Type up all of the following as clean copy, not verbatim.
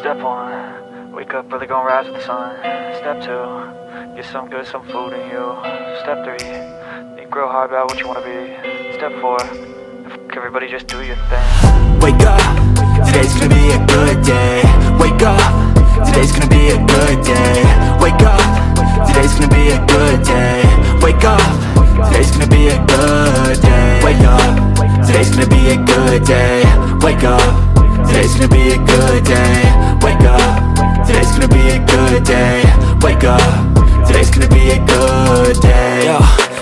Step 1, wake up early, gonna rise with the sun. Step 2, get some good, some food in you. Step 3, think real hard about what you wanna be. Step 4, everybody just do your thing. Wake up, today's gonna be a good day. Wake up, today's gonna be a good day. Wake up, today's gonna be a good day. Wake up, today's gonna be a good day. Wake up, today's gonna be a good day. Wake up, today's gonna be a good day. Wake up, today's gonna be a good day. Wake up, today's gonna be a good day. Yo,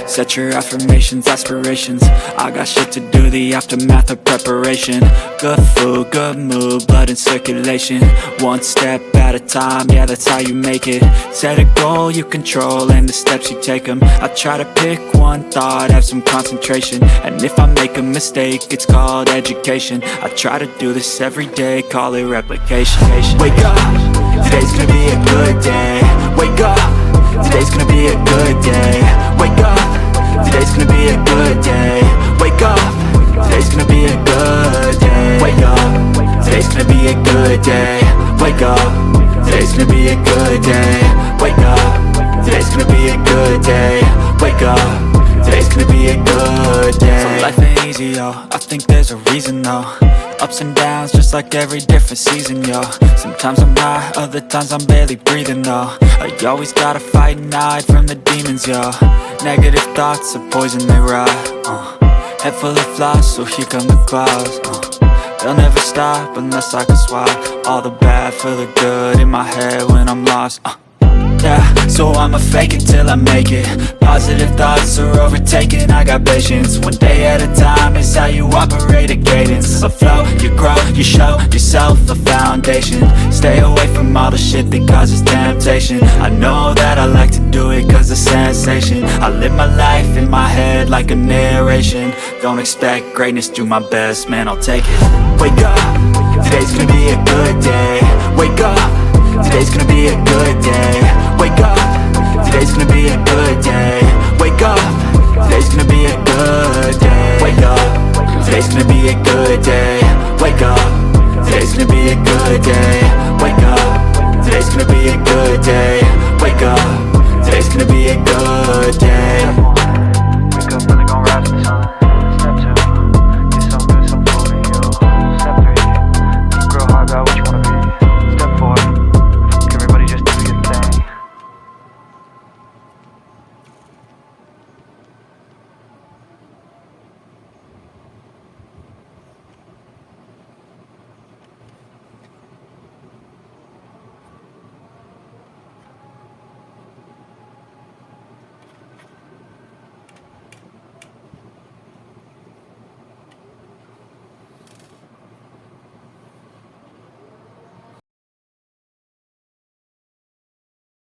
set your affirmations, aspirations. I got shit to do, the aftermath of preparation. Good food, good mood, blood in circulation. One step at a time, yeah, that's how you make it. Set a goal you control and the steps you take them. I try to pick one thought, have some concentration. And if I make a mistake, it's called education. I try to do this every day, call it replication. Wake up, today's gonna be a good day. Wake up, today's gonna be a good day. Wake up, today's gonna be a good day. Wake up, today's gonna be a good day. Wake up, today's gonna be a good day. Wake up, today's gonna be a good day. Wake up, today's gonna be a good day. Wake up, today's gonna be a good day. So life ain't easy, yo, I think there's a reason though. Ups and downs, just like every different season, yo. Sometimes I'm high, other times I'm barely breathing, though. I always gotta fight and hide from the demons, yo. Negative thoughts are poison, they rot. Head full of flies, so here come the clouds. They'll never stop unless I can swap all the bad for the good in my head when I'm lost. Yeah, so I'ma fake it till I make it. Positive thoughts are overtaken, I got patience. One day at a time is how you operate a cadence. A flow, you grow, you show yourself a foundation. Stay away from all the shit that causes temptation. I know that I like to do it cause it's sensation. I live my life in my head like a narration. Don't expect greatness, do my best, man, I'll take it. Wake up, today's gonna be a good day. Wake up, today's gonna be a good day. Wake up, today's gonna be a good day. Wake up, today's gonna be a good day. Wake up, today's gonna be a good day.